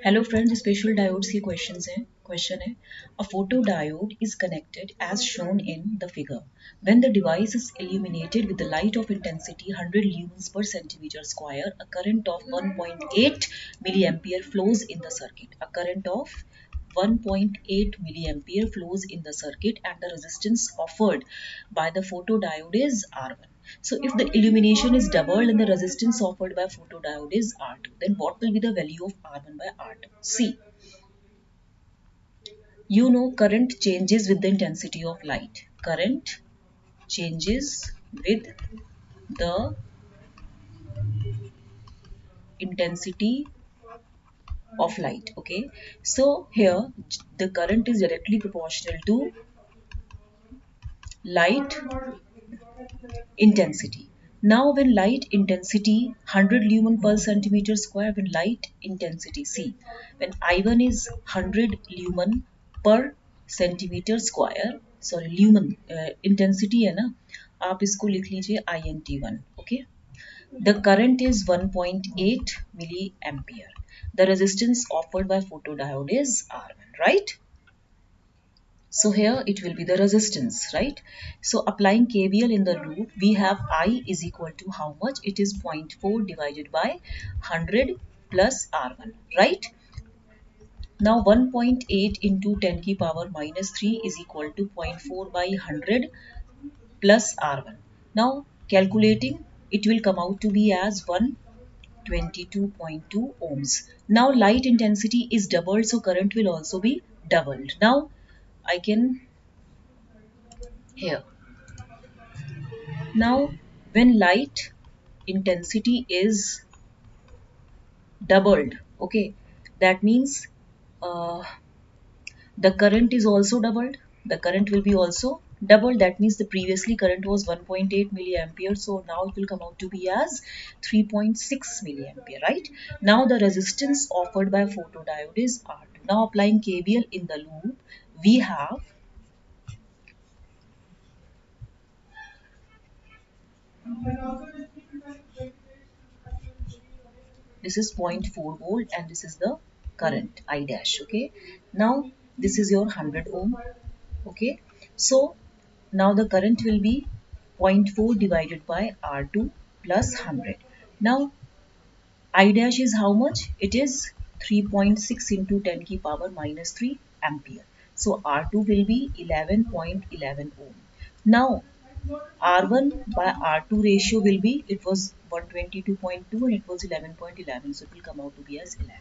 Hello friends, special diodes की question है a photo diode is connected as shown in the figure. When the device is illuminated with the light of intensity 100 lumens per centimeter square, a current of 1.8 milliampere flows in the circuit. A current of 1.8 milliampere flows in the circuit and the resistance offered by the photodiode is R1. So if the illumination is doubled and the resistance offered by photodiode is R2, then what will be the value of R1 by R2? See, you know current changes with the intensity of light. Current changes with the intensity of light. Okay, so here the current is directly proportional to light intensity. Now when light intensity 100 lumen per centimeter square, when light intensity, see, when I1 is 100 lumen per centimeter square, sorry lumen intensity है ना, आप इसको लिख लीजिए INT1. Okay, the current is 1.8 milliampere. The resistance offered by photodiode is R1, right? So here it will be the resistance, right? So applying KVL in the loop, we have I is equal to how much? It is 0.4 divided by 100 plus R1, right? Now 1.8 into 10 की power minus 3 is equal to 0.4 by 100 plus R1. Now calculating, it will come out to be as 122.2 ohms. Now light intensity is doubled, so current will also be doubled. Now I can here. Now, when light intensity is doubled, okay, that means uh, the current is also doubled. The current will be also doubled. That means the previously current was 1.8 milliampere. So now it will come out to be as 3.6 milliampere, right? Now the resistance offered by photodiode is R2. Now applying KVL in the loop, we have this is 0.4 volt and this is the current I dash. Okay, now this is your 100 ohm. Okay, so now the current will be 0.4 divided by R2 plus 100. Now I dash is how much? It is 3.6 into 10 ki power minus 3 ampere. So R2 will be 11.11 ohm. Now R1 by R2 ratio will be, it was 122.2 and it was 11.11, so it will come out to be as 11.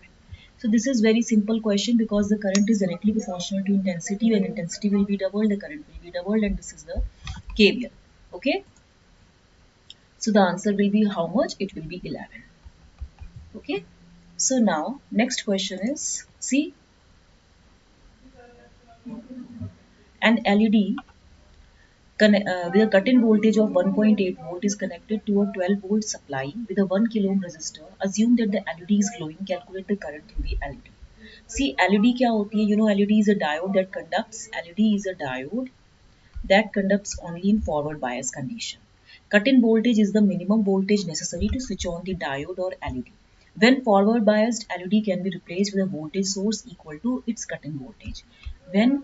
So this is very simple question because the current is directly proportional to intensity. When intensity will be doubled, the current will be doubled, and this is the KVL. Okay, so the answer will be how much? It will be 11. Okay, so now next question is, see, an LED with a cut-in voltage of 1.8 volt is connected to a 12 volt supply with a 1 kilo ohm resistor. Assume that the LED is glowing. Calculate the current through the LED. See, LED क्या होती है? You know, LED is a diode that conducts. LED is a diode that conducts only in forward bias condition. Cut-in voltage is the minimum voltage necessary to switch on the diode or LED. When forward biased, LED can be replaced with a voltage source equal to its cut-in voltage. When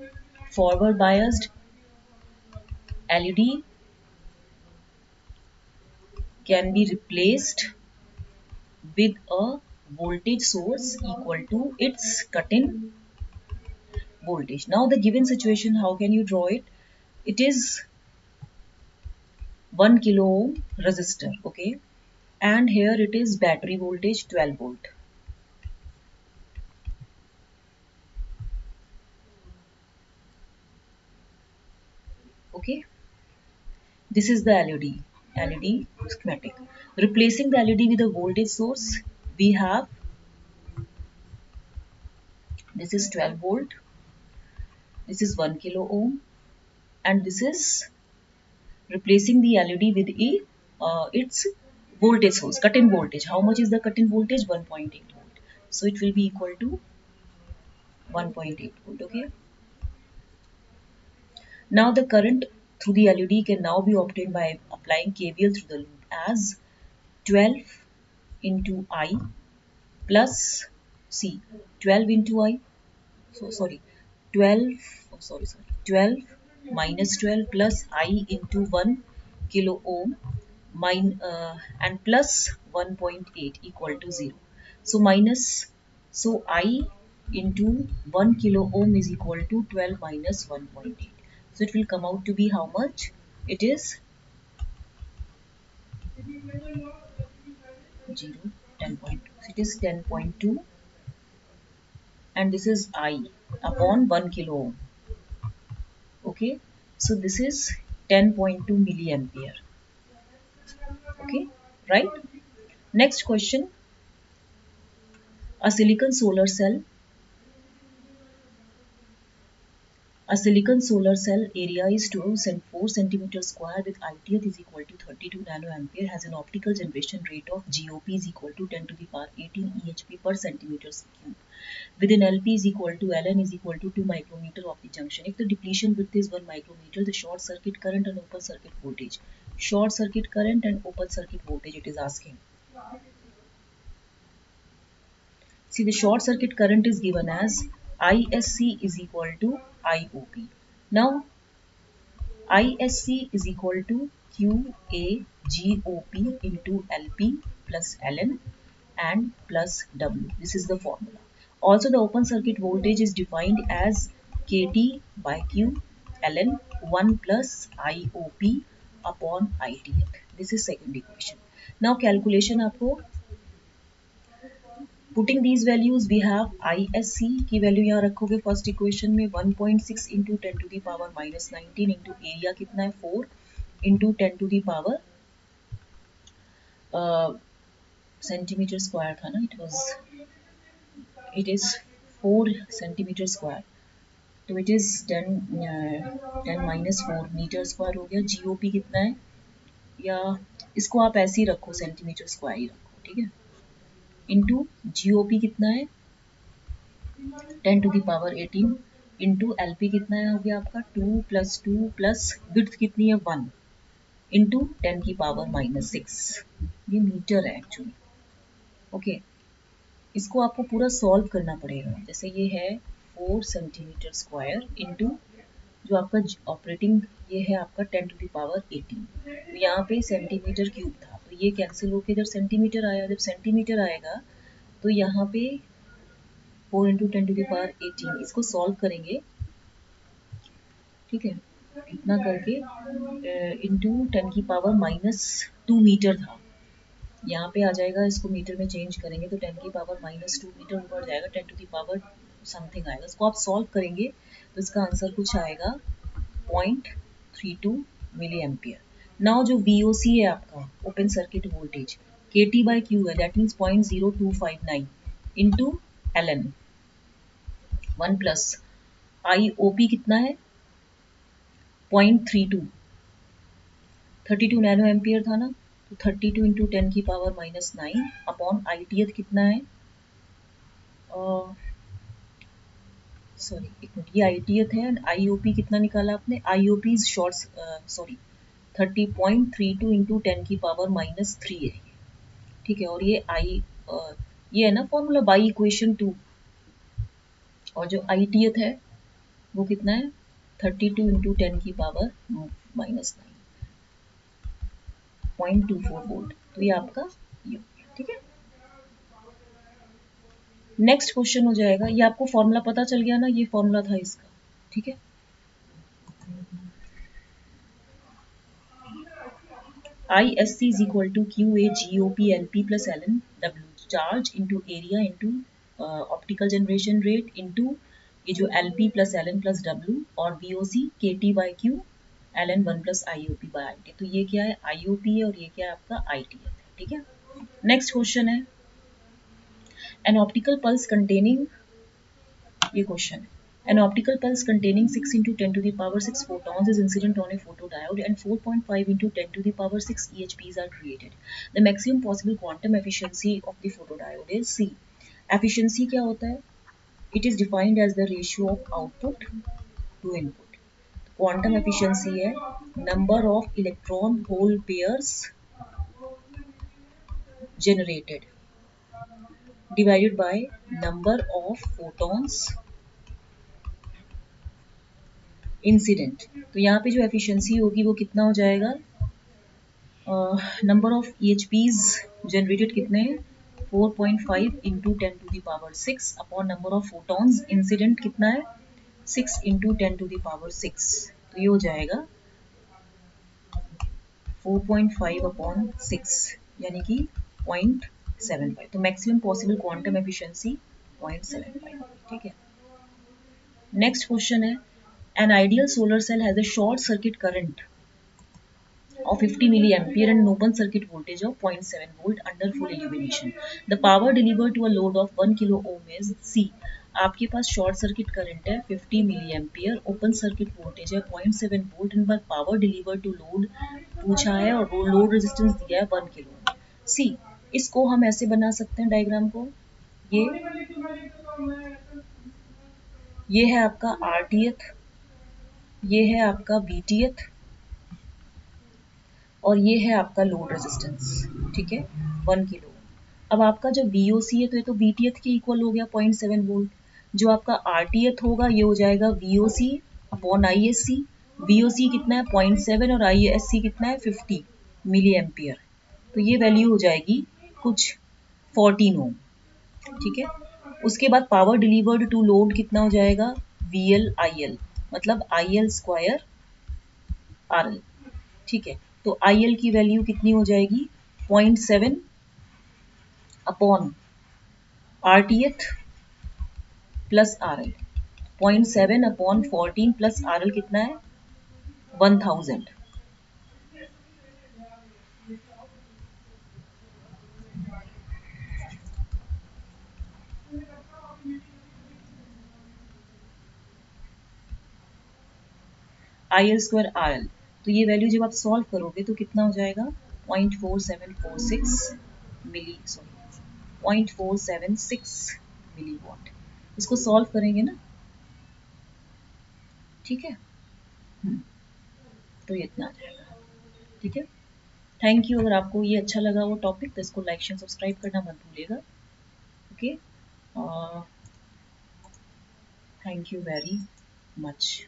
forward biased, LED can be replaced with a voltage source equal to its cut-in voltage. Now the given situation, how can you draw it? It is 1 kilo ohm resistor, okay, and here it is battery voltage 12 volt. Okay, this is the LED schematic. Replacing the LED with a voltage source, we have this is 12 volt, this is 1 kilo ohm, and this is replacing the LED with its voltage source, cut-in voltage. How much is the cut-in voltage? 1.8 volt. So it will be equal to 1.8 volt. Okay. Now the current through the LED can now be obtained by applying KVL through the loop as 12 into I plus C. 12 into I, so sorry, 12, oh, sorry, 12 minus 12 plus I into 1 kilo ohm and plus 1.8 equal to 0. So minus, so I into 1 kilo ohm is equal to 12 minus 1.8. So it will come out to be how much? It is 0, 10.2. So it is 10.2 and this is I upon 1 kilo ohm. Okay, so this is 10.2 milliampere. Okay, right? Next question, a silicon solar cell. A silicon solar cell area is 4 centimeters square with ITF is equal to 32 nanoampere, has an optical generation rate of GOP is equal to 10 to the power 18 EHP per centimeters cube. With an LP is equal to Ln is equal to 2 micrometer of the junction. If the depletion width is 1 micrometer, the short circuit current and open circuit voltage. Short circuit current and open circuit voltage it is asking. See, the short circuit current is given as ISC is equal to IOP. Now, ISC is equal to QAGOP into LP plus Ln and plus W. This is the formula. Also, the open circuit voltage is defined as KT by Q Ln 1 plus IOP upon ITF. This is second equation. Now, calculation आपको putting these values we have ISC की value यहाँ रखोगे first equation में 1.6 into 10 to the power minus 19 into area कितना है 4 into 10 to the power centimetre square था ना, it is 4 centimetre square, तो it is 10 minus 4 metre square हो गया. GOP कितना है, या इसको आप ऐसे ही रखो सेंटीमीटर स्क्वायर ही रखो, ठीक है. इंटू GOP कितना है 10 to the power 18 into LP कितना है हो गया आपका 2 प्लस विड्थ कितनी है 1 इंटू 10 की पावर माइनस 6. ये मीटर है एक्चुअली. ओके, इसको आपको पूरा सॉल्व करना पड़ेगा. जैसे ये है 4 सेंटीमीटर स्क्वायर इंटू जो आपका ऑपरेटिंग ये है आपका 10 टू द पावर 18. तो यहाँ पे सेंटीमीटर क्यूब था, तो ये कैंसिल होके जब सेंटीमीटर आया, जब सेंटीमीटर आएगा तो यहाँ पे 4 इंटू 10 टू द पावर 18 इसको सॉल्व करेंगे, ठीक है. इतना करके इंटू 10 की पावर माइनस 2 मीटर था, यहाँ पे आ जाएगा, इसको मीटर में चेंज करेंगे तो 10 की पावर माइनस 2 मीटर ऊपर जाएगा, 10 टू दी पावर समथिंग आएगा. इसको आप सॉल्व करेंगे तो इसका आंसर कुछ आएगा 0.32 मिली एम्पियर. नाउ जो VOC है आपका open circuit voltage KT by Q है, that means 0.0259 into Ln 1 plus IOP कितना है 0.32, 32 नैनो एम्पियर था ना, तो 32 इंटू 10 की पावर माइनस 9 अपॉन ITH कितना है, सॉरी एक मिनट, ये ITH है. IOP कितना निकाला आपने, IOP is short, sorry 30.32 into 10 की पावर माइनस 3 है, ठीक है. और ये ये है ना फॉर्मूला बाई इक्वेशन 2, और जो ITH है वो कितना है 32 इंटू 10 की पावर माइनस 9 0.24 वोल्ट. तो ये आपका ये हो गया, ठीक है. नेक्स्ट क्वेश्चन हो जाएगा, ये आपको फॉर्मूला पता चल गया ना, ये फॉर्मूला था इसका, ठीक है. ISC is equal to QA GOP LP plus Ln W, charge into area into optical generation rate into ये जो LP plus Ln plus W और VOC KT by Q Ln 1 plus IOP by IT. तो ये क्या है IOP है और ये क्या है आपका ITF है, ठीक है. नेक्स्ट क्वेश्चन है an optical pulse containing, ये क्वेश्चन है, an optical pulse containing 6 into 10 to the power 6 photons is incident on a photodiode and 4.5 into 10 to the power 6 EHPs are created. The maximum possible quantum efficiency of the photodiode is C. Efficiency क्या होता है, it is defined as the ratio of output to input. Quantum efficiency है number of electron hole pairs generated divided by number of photons incident. तो यहाँ पे जो efficiency होगी वो कितना हो जाएगा, नंबर ऑफ EHPs जनरेटेड कितने हैं 4.5 into 10⁶ upon number of photons incident कितना है 6 इंटू 10⁶। तो ये हो जाएगा 4.5 अपॉन 6 यानी कि 0.75। तो मैक्सिमम पॉसिबल क्वांटम एफिशिएंसी 0.75। ठीक है। नेक्स्ट क्वेश्चन है, an ideal solar cell has a short circuit current of 50 milliampere and an open circuit voltage of 0.7 volt under full illumination. The power delivered to a load of 1 kilo ohm is C. आपके पास short circuit current है 50 milliampere, open circuit voltage है 0.7 volt, इन पर power deliver to load पूछा है और load resistance दिया है 1 kilo. सी, इसको हम ऐसे बना सकते हैं डायग्राम को, ये है आपका RTH, ये है आपका VTH और ये है आपका लोड रेजिस्टेंस। ठीक है, 1 किलो। अब आपका जो VOC है तो ये तो VTH के इक्वल हो गया 0.7 वोल्ट। जो आपका RTH होगा ये हो जाएगा VOC अपॉन ISC। VOC कितना है 0.7 और ISC कितना है 50 मिली एम्पियर। तो ये वैल्यू हो जाएगी कुछ 14 ओम। ठीक है, उसके बाद पावर डिलीवर्ड टू लोड कितना हो जाएगा VL IL, मतलब IL स्क्वायर RL। ठीक है, तो IL की वैल्यू कितनी हो जाएगी 0.7 upon RTH plus RL। 0.7 upon 14 plus RL कितना है 1000। IL स्क्वायर RL, तो ये वैल्यू जब आप सॉल्व करोगे तो कितना हो जाएगा 0.4746 मिली, सॉरी 0.476 मिली वॉट। इसको सॉल्व करेंगे ना, ठीक है। तो ये इतना आ जाएगा। ठीक है, थैंक यू। अगर आपको ये अच्छा लगा वो टॉपिक तो इसको लाइक शेयर सब्सक्राइब करना मत भूलिएगा। Okay, thank you very much.